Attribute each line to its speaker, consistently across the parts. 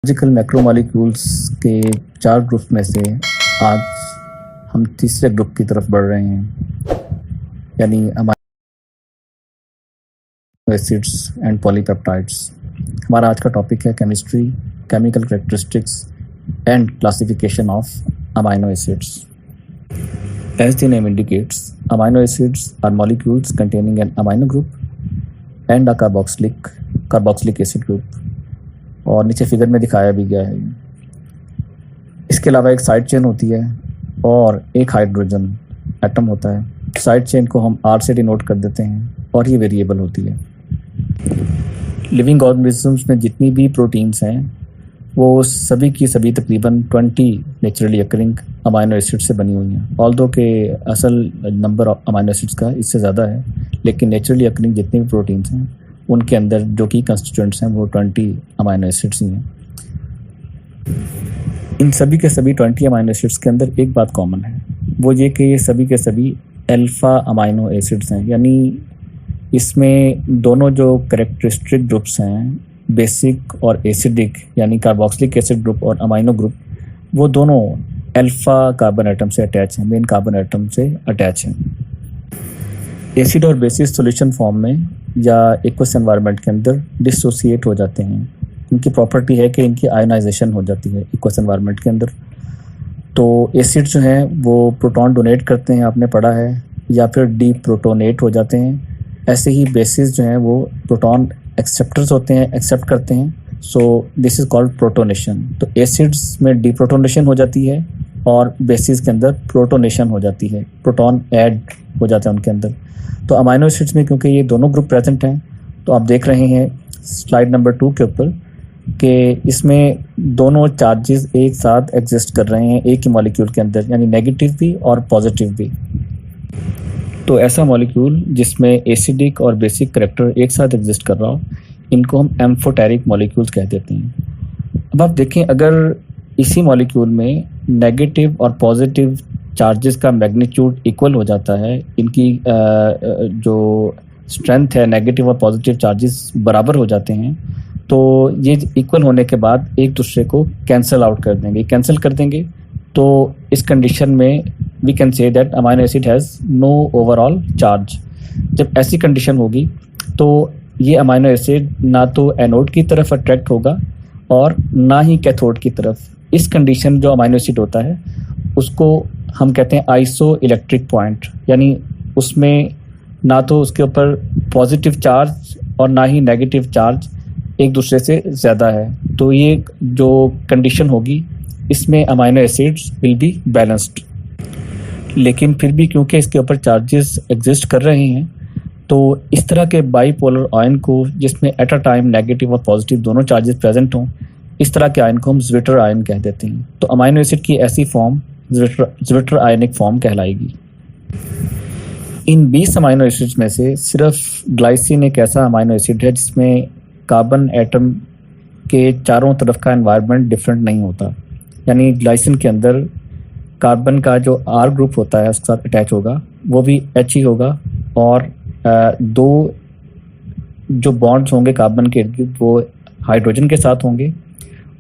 Speaker 1: Physical macromolecules के 4 group में से आज हम तीसरे ग्रुप की तरफ बढ़ रहे हैं, यानी अमीनो एसिड्स एंड पॉलीपेप्टाइड्स। हमारा आज का टॉपिक है chemistry, chemical characteristics and classification of amino acids. As the name indicates, amino acids are molecules containing an amino group and a carboxylic acid group। और नीचे फिगर में दिखाया भी गया है। इसके अलावा एक साइड चेन होती है और एक हाइड्रोजन एटम होता है। साइड चेन को हम R से डिनोट कर देते हैं और ये वेरिएबल होती है। लिविंग ऑर्गेनिजम्स में जितनी भी प्रोटीन्स हैं वो सभी की सभी तकरीबन 20 नेचुरली अकरिंग अमीनो एसिड से बनी हुई हैं। ऑल्दो के असल नंबर ऑफ अमीनो एसिड्स का इससे ज़्यादा है, लेकिन नेचुरली अकरिंग जितने भी प्रोटीन्स हैं उनके अंदर जो की कंस्टिट्यूएंट्स हैं वो 20 अमीनो एसिड्स ही हैं। इन सभी के सभी 20 अमीनो एसिड्स के अंदर एक बात कॉमन है, वो ये कि ये सभी के सभी अल्फ़ा अमीनो एसिड्स हैं। यानी इसमें दोनों जो कैरेक्टरिस्टिक ग्रुप्स हैं, बेसिक और एसिडिक, यानी कार्बोक्सिलिक एसिड ग्रुप और अमीनो ग्रुप, वो दोनों अल्फ़ा कार्बन एटम से अटैच हैं, मेन कार्बन एटम से अटैच हैं। एसिड और बेसिस सॉल्यूशन फॉर्म में या एक्वस एनवायरनमेंट के अंदर डिसोसिएट हो जाते हैं। इनकी प्रॉपर्टी है कि इनकी आयोनाइजेशन हो जाती है एक्वस एनवायरनमेंट के अंदर। तो एसिड जो हैं वो प्रोटॉन डोनेट करते हैं, आपने पढ़ा है, या फिर डी प्रोटोनेट हो जाते हैं। ऐसे ही बेसिस जो हैं वो प्रोटॉन एक्सेप्टर्स होते हैं, एक्सेप्ट करते हैं। So this is called protonation. तो एसिड्स में डी प्रोटोनेशन हो जाती है और बेसिस के अंदर प्रोटोनेशन हो जाती है, प्रोटॉन ऐड हो जाता है उनके अंदर। तो अमीनो एसिड्स में क्योंकि ये दोनों ग्रुप प्रेजेंट हैं, तो आप देख रहे हैं स्लाइड नंबर 2 के ऊपर कि इसमें दोनों चार्जेस एक साथ एग्जिस्ट कर रहे हैं एक ही मॉलिक्यूल के अंदर, यानी नेगेटिव भी और पॉजिटिव भी। तो ऐसा मॉलिक्यूल जिसमें एसिडिक और बेसिक करैक्टर एक साथ एग्जिस्ट कर रहा हो, इनको हम एम्फोटेरिक मॉलिक्यूल्स कह देते हैं। अब आप देखें, अगर इसी मॉलिक्यूल में नेगेटिव और पॉजिटिव चार्जेस का मैग्नीट्यूड इक्वल हो जाता है, इनकी जो स्ट्रेंथ है, नेगेटिव और पॉजिटिव चार्जेस बराबर हो जाते हैं, तो ये इक्वल होने के बाद एक दूसरे को कैंसिल आउट कर देंगे, कैंसिल कर देंगे। तो इस कंडीशन में we can say that amino acid has no overall charge. जब ऐसी कंडीशन होगी तो ये अमीनो एसिड ना तो एनोड की तरफ अट्रैक्ट होगा और ना ही कैथोड की तरफ। इस कंडीशन जो अमीनो एसिड होता है उसको हम कहते हैं आइसो इलेक्ट्रिक पॉइंट, यानी उसमें ना तो उसके ऊपर पॉजिटिव चार्ज और ना ही नेगेटिव चार्ज एक दूसरे से ज़्यादा है। तो ये जो कंडीशन होगी इसमें amino acids will be balanced. लेकिन फिर भी क्योंकि इसके ऊपर चार्जेस एग्जिस्ट कर रहे हैं, तो इस तरह के बाईपोलर आयन को, जिसमें एट अ टाइम नेगेटिव और पॉजिटिव दोनों चार्जेस प्रेजेंट हों, इस तरह के आयन को हम ज्विटर आयन कह देते हैं। तो अमीनो एसिड की ऐसी फॉर्म ज्विटर आयनिक फॉर्म कहलाएगी। इन 20 अमीनो एसिड्स में से सिर्फ ग्लाइसिन एक ऐसा अमीनो एसिड है जिसमें कार्बन एटम के चारों तरफ का एनवायरनमेंट डिफरेंट नहीं होता। यानी ग्लाइसिन के अंदर कार्बन का जो R ग्रुप होता है उसके साथ अटैच होगा, वो भी H ही होगा, और दो जो बॉन्ड्स होंगे कार्बन के वो हाइड्रोजन के साथ होंगे,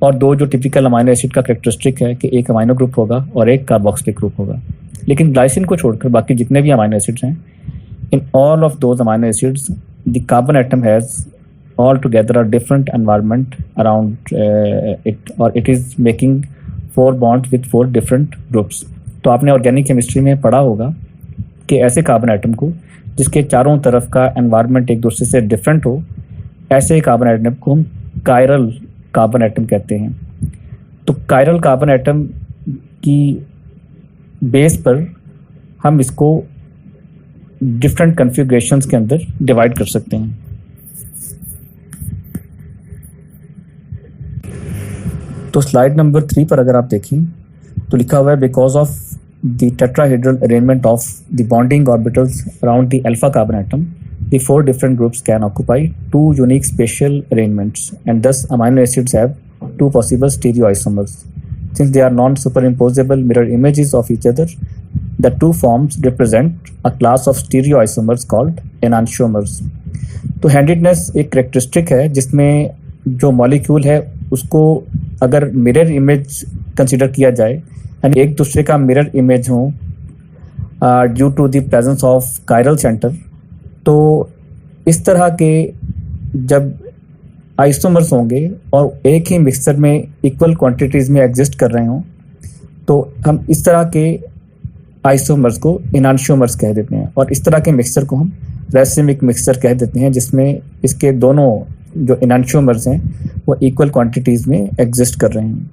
Speaker 1: और दो जो टिपिकल अमीनो एसिड का कैरेक्टरिस्टिक है कि एक अमीनो ग्रुप होगा और एक कार्बोक्सिलिक ग्रुप होगा। लेकिन ग्लाइसिन को छोड़कर बाकी जितने भी अमीनो एसिड्स हैं, in all of those amino acids the carbon atom has all together a different environment around it, और it is making 4 bonds with 4 different groups. तो आपने ऑर्गेनिक केमिस्ट्री में पढ़ा होगा कि ऐसे कार्बन एटम को जिसके चारों तरफ का एनवायरनमेंट एक दूसरे से डिफरेंट हो, ऐसे कार्बन एटम को हम कायरल कार्बन एटम कहते हैं। तो कायरल कार्बन एटम की बेस पर हम इसको डिफरेंट कॉन्फ़िगरेशंस के अंदर डिवाइड कर सकते हैं। तो स्लाइड नंबर 3 पर अगर आप देखें तो लिखा हुआ है, because of the tetrahedral arrangement of the bonding orbitals around the alpha carbon atom, the 4 different groups can occupy 2 unique spatial arrangements, and thus amino acids have 2 possible stereoisomers. Since they are non-superimposable mirror images of each other, the 2 forms represent a class of stereoisomers called enantiomers. तो handedness एक characteristic है जिसमें जो molecule है उसको अगर mirror image consider किया जाए, यानी एक दूसरे का मिरर इमेज हो due to the presence of chiral centre, तो इस तरह के जब आइसोमर्स होंगे और एक ही मिक्सचर में इक्वल क्वांटिटीज़ में एग्जिस्ट कर रहे हों, तो हम इस तरह के आइसोमर्स को इनांशियोमर्स कह देते हैं, और इस तरह के मिक्सचर को हम रैसिमिक मिक्सचर कह देते हैं, जिसमें इसके दोनों जो इनांशियोमर्स हैं वो इक्वल क्वांटिटीज़ में एग्जिस्ट कर रहे हैं।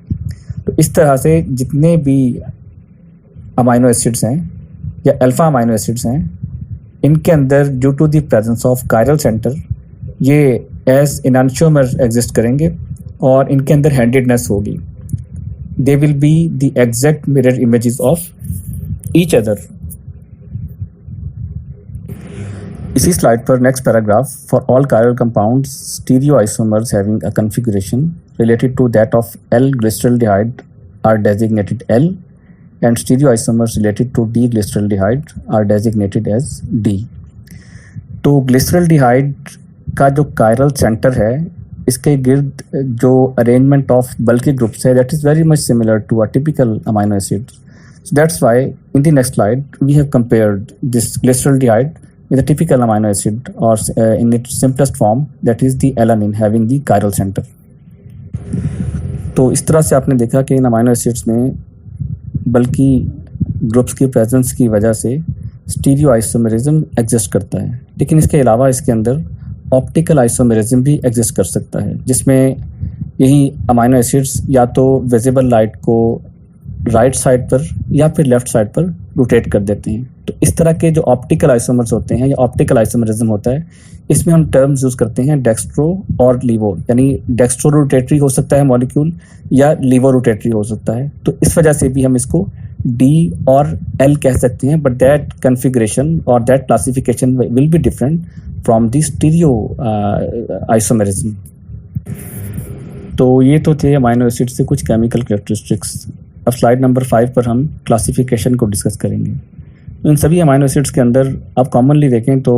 Speaker 1: तो इस तरह से जितने भी अमाइनो एसिड्स हैं या अल्फा अमाइनो एसिड्स हैं, इनके अंदर due to the presence of chiral centre ये एज इनांशियोमर्स एग्जिस्ट करेंगे और इनके अंदर हैंडेडनेस होगी। They will be the exact mirror images of each other. इसी स्लाइड पर next paragraph, for all chiral compounds stereoisomers having a configuration related to that of L glyceraldehyde are designated L and stereoisomers related to D-glyceraldehyde are designated as D। तो glyceraldehyde का जो chiral centre है, इसके गिर्द जो arrangement of bulky groups है, that is very much similar to a typical amino acid. So that's why in the next slide we have compared this glyceraldehyde with a typical amino acid, or in its simplest form, that is the alanine having the chiral center। तो इस तरह से आपने देखा कि इन amino acids में बल्कि groups की प्रेजेंस की वजह से स्टीरियो आइसोमेरिज्म एग्जिस्ट करता है, लेकिन इसके अलावा इसके अंदर ऑप्टिकल आइसोमेरिज्म भी एग्जिस्ट कर सकता है, जिसमें यही अमाइनो एसिड्स या तो विजिबल लाइट को राइट साइड पर या फिर लेफ्ट साइड पर रोटेट कर देते हैं। तो इस तरह के जो ऑप्टिकल आइसोमर्स होते हैं या ऑप्टिकल आइसोमेरिज्म होता है, इसमें हम टर्म्स यूज़ करते हैं डेक्स्ट्रो और लीवो, यानी डेक्स्ट्रो रोटेटरी हो सकता है मॉलिक्यूल या लीवो रोटेटरी हो सकता है। तो इस वजह से भी हम इसको डी और एल कह सकते हैं, बट दैट कन्फिग्रेशन और that classification will be different from the stereo isomerism. तो ये तो थे अमाइनो एसिड से कुछ केमिकल कैरेक्टरिस्टिक्स। अब स्लाइड नंबर 5 पर हम क्लासिफिकेशन को डिस्कस करेंगे। इन सभी अमाइनो एसिड्स के अंदर आप कॉमनली देखें तो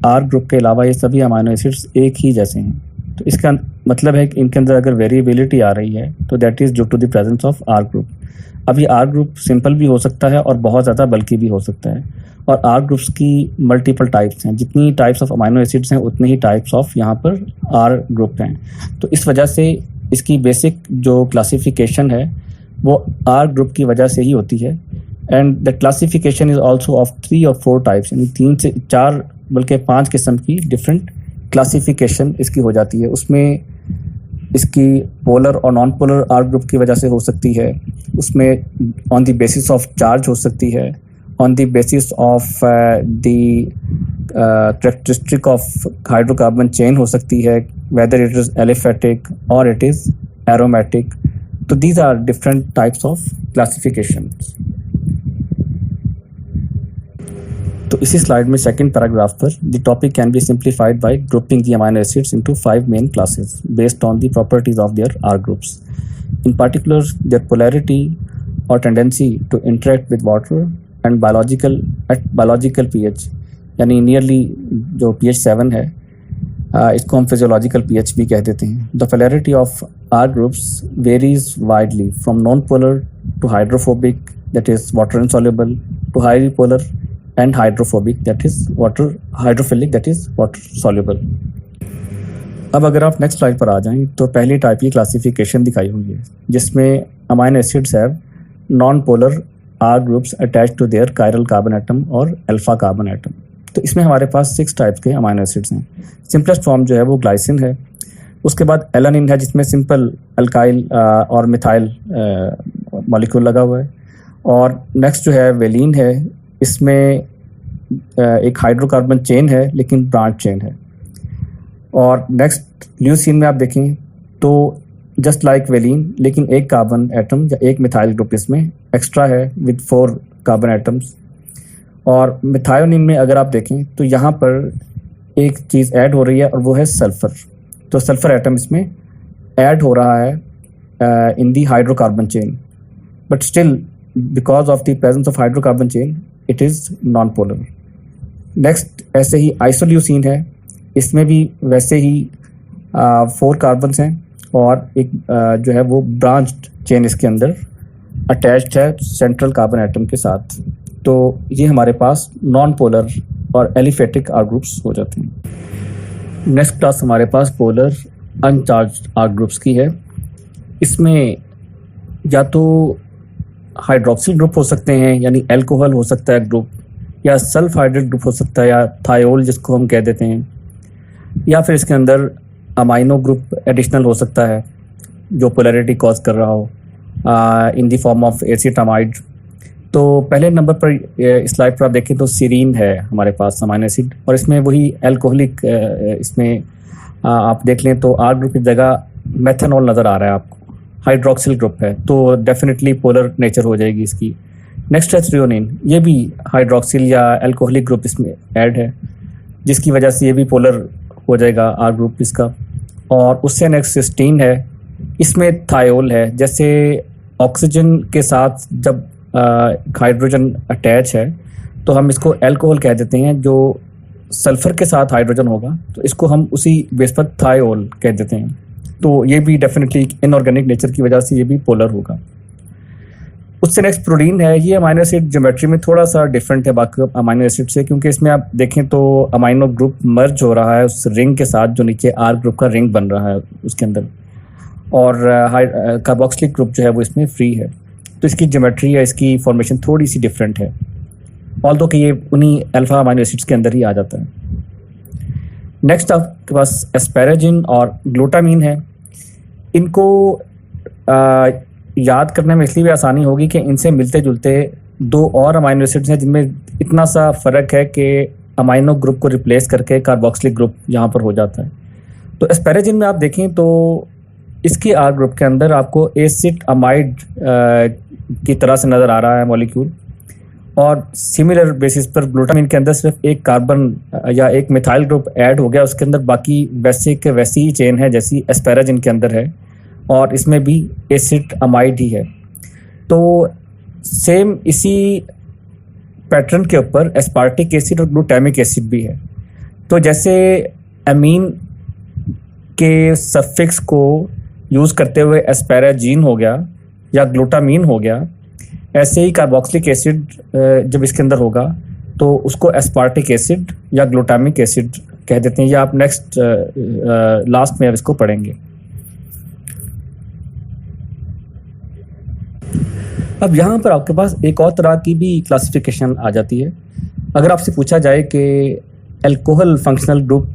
Speaker 1: आर ग्रुप के अलावा ये सभी अमाइनो एसिड्स एक ही जैसे हैं। तो इसका मतलब है कि इनके अंदर अगर वेरिएबिलिटी आ रही है तो that is due to the presence of R group. अब ये आर ग्रुप सिंपल भी हो सकता है और बहुत ज़्यादा बल्कि भी हो सकता है, और आर ग्रुप्स की मल्टीपल टाइप्स हैं। जितनी टाइप्स ऑफ अमाइनो एसिड्स हैं उतने ही टाइप्स ऑफ यहाँ पर आर ग्रुप हैं। तो इस वजह से इसकी बेसिक जो क्लासिफिकेशन है वो आर ग्रुप की वजह से ही होती है। And the classification is also of 3 और 4 टाइप्स, यानी 3 से 4 बल्कि 5 किस्म की डिफरेंट क्लासिफिकेशन इसकी हो जाती है। उसमें इसकी पोलर और नॉन पोलर आर ग्रुप की वजह से हो सकती है, उसमें on the basis of charge हो सकती है, on the basis of the characteristic of hydrocarbon chain हो सकती है, वेदर इट इज़ एलिफेटिक और इट इज़ एरोमेटिक। तो these are different types of classifications। तो इसी स्लाइड में सेकंड पैराग्राफ पर the topic can be simplified by grouping the amino acids into 5 main classes based on the properties of their R groups, in particular their polarity or tendency to interact with water and at biological pH, यानी nearly जो pH 7 है, इसको हम physiological pH भी कह देते हैं। The polarity of R groups varies widely from non polar to hydrophobic, that is water insoluble, to highly polar and hydrophobic, that is water hydrophilic, that is water soluble. अब अगर आप next slide पर आ जाएं तो पहली type की classification दिखाई हुई है, जिसमें amino acids have non polar R groups attach to their chiral carbon atom और अल्फा कार्बन एटम। तो इसमें हमारे पास 6 टाइप्स के अमाइनो एसिड्स हैं। सिंपलेस्ट फॉर्म जो है वो ग्लाइसिन है, उसके बाद एलानिन है जिसमें सिंपल अल्काइल और मिथाइल मॉलिक्यूल लगा हुआ है, और नेक्स्ट जो है वेलिन है, इसमें एक हाइड्रोकार्बन चेन है लेकिन ब्रांच चेन है। और नेक्स्ट ल्यूसीन में आप देखें तो जस्ट लाइक वेलिन, लेकिन एक कार्बन एटम या एक मिथाइल ग्रुप इसमें एक्स्ट्रा है विद 4 कार्बन एटम्स। और मिथायोनिन में अगर आप देखें तो यहाँ पर एक चीज़ ऐड हो रही है और वो है सल्फ़र। तो सल्फ़र एटम इसमें ऐड हो रहा है in the hydrocarbon chain, but still because of the presence of hydrocarbon chain it is non polar. Next ऐसे ही आइसोल्यूसिन है, इसमें भी वैसे ही 4 कार्बन्स हैं और एक जो है वो ब्रांच्ड चेन इसके अंदर अटैच्ड है सेंट्रल कार्बन एटम के साथ। तो ये हमारे पास नॉन पोलर और एलिफेटिक आर ग्रुप्स हो जाते हैं। नेक्स्ट क्लास हमारे पास पोलर अनचार्ज्ड आर ग्रुप्स की है। इसमें या तो हाइड्रोक्सिल ग्रुप हो सकते हैं, यानी अल्कोहल हो सकता है ग्रुप, या सल्फ हाइड्रेट ग्रुप हो सकता है, या थायोल जिसको हम कह देते हैं, या फिर इसके अंदर अमाइनो ग्रुप एडिशनल हो सकता है जो पोलैरिटी कॉज कर रहा हो in the form of acetamide. तो पहले नंबर पर स्लाइड पर आप देखें तो सीरीन है हमारे पास अमाइनो एसिड, और इसमें वही अल्कोहलिक इसमें आप देख लें तो आर ग्रुप की जगह मेथनॉल नज़र आ रहा है आपको। हाइड्रोक्सिल ग्रुप है तो डेफिनेटली पोलर नेचर हो जाएगी इसकी। नेक्स्ट है थ्रियोनिन, ये भी हाइड्रोक्सिल या अल्कोहलिक ग्रुप इसमें ऐड है, जिसकी वजह से ये भी पोलर हो जाएगा आर ग्रुप इसका। और उससे नेक्स्ट सिस्टीन है, इसमें थायोल है। जैसे ऑक्सीजन के साथ जब हाइड्रोजन अटैच है तो हम इसको अल्कोहल कह देते हैं, जो सल्फर के साथ हाइड्रोजन होगा तो इसको हम उसी बेस पर थायोल कह देते हैं। तो ये भी डेफिनेटली इनऑर्गेनिक नेचर की वजह से ये भी पोलर होगा। उससे नेक्स्ट प्रोटीन है, ये अमाइनो एसिड ज्योमेट्री में थोड़ा सा डिफरेंट है बाकी अमाइनो एसिड से, क्योंकि इसमें आप देखें तो अमाइनो ग्रुप मर्ज हो रहा है उस रिंग के साथ जो नीचे आर ग्रुप का रिंग बन रहा है उसके अंदर, और कार्बोक्सिलिक ग्रुप जो है वो इसमें फ्री है। तो इसकी ज्योमेट्री या इसकी फॉर्मेशन थोड़ी सी डिफरेंट है, ऑल्दो कि ये उन्हीं अल्फा अमाइनो एसिड्स के अंदर ही आ जाता है। नेक्स्ट आपके पास एस्पैराजिन और ग्लूटामीन है। इनको याद करने में इसलिए भी आसानी होगी कि इनसे मिलते जुलते दो और अमाइनो एसिड्स हैं जिनमें इतना सा फ़र्क है कि अमाइनो ग्रुप को रिप्लेस करके कार्बोक्सिलिक ग्रुप यहाँ पर हो जाता है। तो एस्पैराजिन में आप देखें तो इसके आर ग्रुप के अंदर आपको एसिड अमाइड की तरह से नज़र आ रहा है मॉलिक्यूल, और सिमिलर बेसिस पर ग्लूटामिन के अंदर सिर्फ एक कार्बन या एक मिथाइल ग्रुप ऐड हो गया, उसके अंदर बाकी वैसे के वैसी ही चेन है जैसी एस्पैराजिन के अंदर है, और इसमें भी एसिड अमाइड ही है। तो सेम इसी पैटर्न के ऊपर एस्पार्टिक एसिड और ग्लूटामिक एसिड भी है। तो जैसे अमीन के सफिक्स को यूज़ करते हुए एस्पैराजीन हो गया या ग्लूटामीन हो गया, ऐसे ही कार्बोक्सिलिक एसिड जब इसके अंदर होगा तो उसको एस्पार्टिक एसिड या ग्लूटामिक एसिड कह देते हैं, या आप नेक्स्ट लास्ट में अब इसको पढ़ेंगे। अब यहाँ पर आपके पास एक और तरह की भी क्लासिफिकेशन आ जाती है। अगर आपसे पूछा जाए कि अल्कोहल फंक्शनल ग्रुप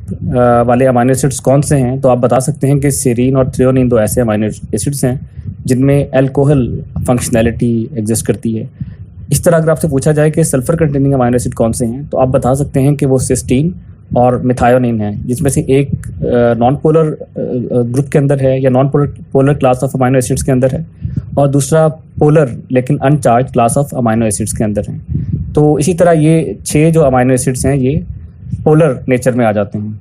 Speaker 1: वाले अमाइनो एसिड्स कौन से हैं, तो आप बता सकते हैं कि सेरीन और थ्रियोनिन दो ऐसे अमाइनो एसिड्स हैं जिनमें अल्कोहल फंक्शनैलिटी एग्जिस्ट करती है। इस तरह अगर आपसे पूछा जाए कि सल्फर कंटेनिंग अमाइनो एसिड कौन से हैं, तो आप बता सकते हैं कि वो सिस्टीन और मिथायोनिन है, जिसमें से एक नॉन पोलर ग्रुप के अंदर है या non polar class of amino acids के अंदर है, और दूसरा पोलर लेकिन अनचार्ज क्लास ऑफ अमाइनो एसिड्स के अंदर है। तो इसी तरह ये 6 जो अमाइनो एसिड्स हैं ये पोलर नेचर में आ जाते हैं।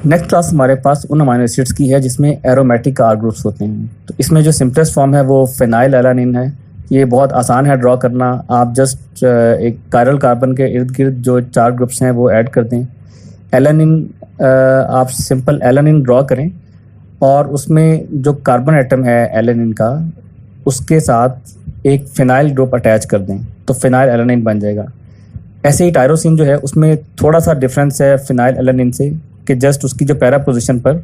Speaker 1: नेक्स्ट क्लास हमारे पास उन अमाइनो एसिड्स की है जिसमें एरोमेटिक आर ग्रुप्स होते हैं। तो इसमें जो सिंपलेस्ट फॉर्म है वो फेनाइल एलानिन है। ये बहुत आसान है ड्रॉ करना, आप जस्ट एक कायरल कार्बन के इर्द गिर्द जो 4 ग्रुप्स हैं वो ऐड कर दें। एलानिन आप सिंपल एलानिन ड्रॉ करें और उसमें जो कार्बन एटम है एलानिन का उसके साथ एक फिनाइल ग्रुप अटैच कर दें तो फिनाइल एलानिन बन जाएगा। ऐसे ही टायरोसिन जो है उसमें थोड़ा सा डिफरेंस है फिनाइल एलानिन से कि जस्ट उसकी जो पैरा पोजीशन पर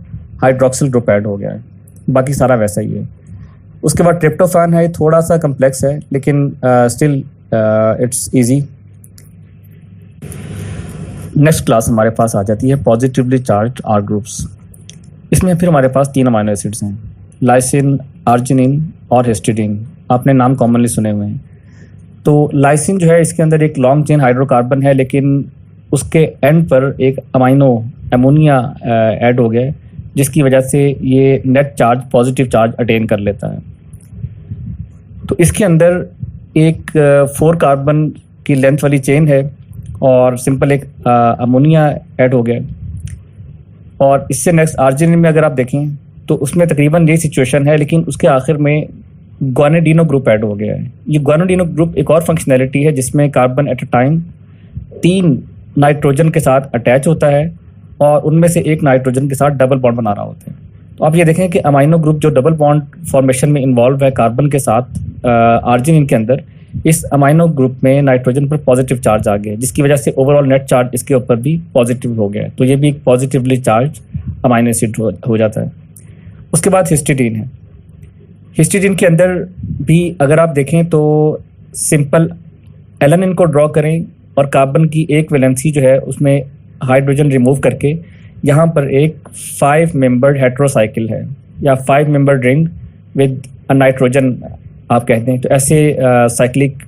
Speaker 1: हाइड्रोक्सिल ग्रुप ऐड हो गया है, बाकी सारा वैसा ही है। उसके बाद ट्रिप्टोफैन है, थोड़ा सा कम्प्लेक्स है लेकिन still it's easy. Next class हमारे पास आ जाती है पॉजिटिवली चार्ज्ड आर ग्रुप्स। इसमें फिर हमारे पास 3 अमाइनो एसिड्स हैं, लाइसिन, आर्जिनिन और हिस्टिडीन। आपने नाम कॉमनली सुने हुए हैं। तो लाइसिन जो है इसके अंदर एक लॉन्ग चेन हाइड्रोकार्बन है, लेकिन उसके एंड पर एक अमोनिया ऐड हो गया जिसकी वजह से ये net charge positive charge attain कर लेता है। तो इसके अंदर एक 4 कार्बन की लेंथ वाली चेन है और सिंपल एक अमोनिया ऐड हो गया। और इससे नेक्स्ट आर्जिनिन में अगर आप देखें तो उसमें तकरीबन ये सिचुएशन है, लेकिन उसके आखिर में ग्वानिडीनो ग्रुप ऐड हो गया है। ये ग्वानिडीनो ग्रुप एक और फंक्शनैलिटी है जिसमें carbon at a time 3 nitrogen के साथ अटैच होता है और उनमें से एक नाइट्रोजन के साथ डबल बॉन्ड बना रहा होता है। तो आप ये देखें कि अमाइनो ग्रुप जो डबल बॉन्ड फॉर्मेशन में इन्वॉल्व है कार्बन के साथ आर्जिनिन के अंदर, इस अमाइनो ग्रुप में नाइट्रोजन पर पॉजिटिव चार्ज आ गया, जिसकी वजह से ओवरऑल नेट चार्ज इसके ऊपर भी पॉजिटिव हो गया। तो ये भी एक पॉजिटिवली चार्ज अमाइनो एसिड हो जाता है। उसके बाद हिस्टिडीन है। हिस्टिडीन के अंदर भी अगर आप देखें तो सिंपल एलेनिन को ड्रॉ करें और कार्बन की एक वैलेंसी जो है उसमें हाइड्रोजन रिमूव करके यहाँ पर एक 5 मेंबर्ड हेट्रोसाइकिल है या 5 membered ring with a nitrogen आप कहते हैं। तो ऐसे साइक्लिक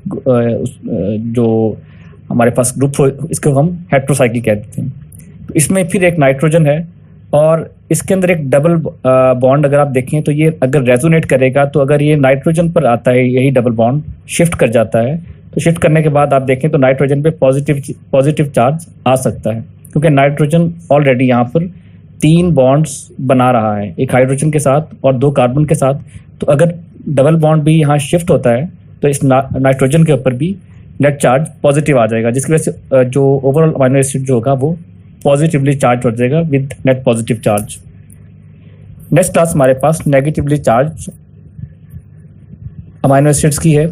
Speaker 1: जो हमारे पास ग्रुप हो इसको हम हेट्रोसाइकिल कहते हैं। तो इसमें फिर एक नाइट्रोजन है और इसके अंदर एक डबल बॉन्ड अगर आप देखें तो ये अगर रेजोनेट करेगा तो अगर ये नाइट्रोजन पर आता है यही डबल बॉन्ड शिफ्ट कर जाता है, तो शिफ्ट करने के बाद आप देखें तो नाइट्रोजन पे पॉजिटिव चार्ज आ सकता है, क्योंकि नाइट्रोजन ऑलरेडी यहाँ पर 3 बॉन्ड्स बना रहा है, एक हाइड्रोजन के साथ और 2 कार्बन के साथ। तो अगर डबल बॉन्ड भी यहाँ शिफ्ट होता है तो इस नाइट्रोजन के ऊपर भी नेट चार्ज पॉजिटिव आ जाएगा, जिसकी वजह से जो ओवरऑल अमाइनो एसिड जो होगा वो पॉजिटिवली चार्ज हो जाएगा with net positive charge. Next class हमारे पास नेगेटिवली चार्ज अमाइनो एसिड्स की है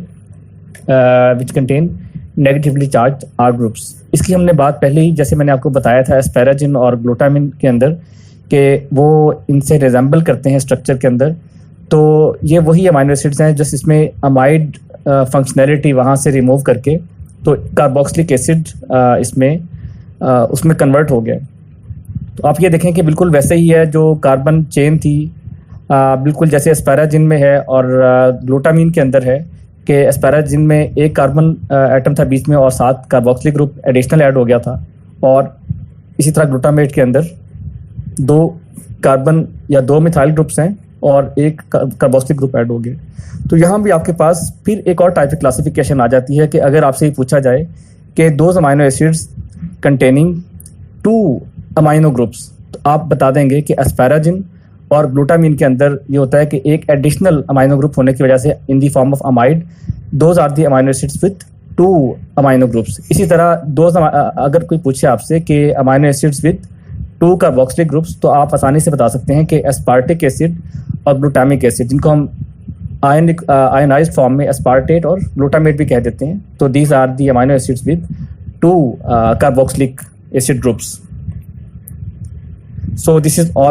Speaker 1: which contain negatively charge R groups. इसकी हमने बात पहले ही जैसे मैंने आपको बताया था एस्पैराजिन और ग्लूटामिन के अंदर कि वो इनसे रिजेंबल करते हैं स्ट्रक्चर के अंदर। तो ये वही अमाइनो एसिड्स हैं जस्ट इसमें अमाइड फंक्शनैलिटी वहाँ से रिमूव करके तो कार्बोक्सिलिक एसिड इसमें उसमें कन्वर्ट हो गया। तो आप ये देखें कि बिल्कुल वैसे ही है जो कार्बन चेन थी बिल्कुल जैसे एस्पैराजिन में है और ग्लूटामिन के अंदर है कि एस्पैराजिन में एक कार्बन एटम था बीच में और 7 कार्बोक्सिलिक ग्रुप एडिशनल ऐड हो गया था, और इसी तरह ग्लूटामेट के अंदर 2 कार्बन या 2 मिथाइल ग्रुप्स हैं और एक कार्बोक्सिलिक ग्रुप ऐड हो गए। तो यहाँ भी आपके पास फिर एक और टाइप की क्लासिफिकेशन आ जाती है कि अगर आपसे ये पूछा जाए कि 2 amino acids containing 2 amino groups, तो आप बता देंगे कि एस्पैराजिन और ग्लूटामिन के अंदर ये होता है कि एक एडिशनल अमाइनो ग्रुप होने की वजह से in the form of amide those are the amino acids with 2 amino groups. इसी तरह अगर कोई पूछे आपसे कि amino acids with 2 carboxylic groups, तो आप आसानी से बता सकते हैं कि एस्पार्टिक एसिड और ग्लूटामिक एसिड, जिनको हम आयनाइज्ड फॉर्म में एस्पार्टेट और ग्लूटामेट भी कह देते हैं, तो these are the amino acids with 2 carboxylic acid groups. So this is all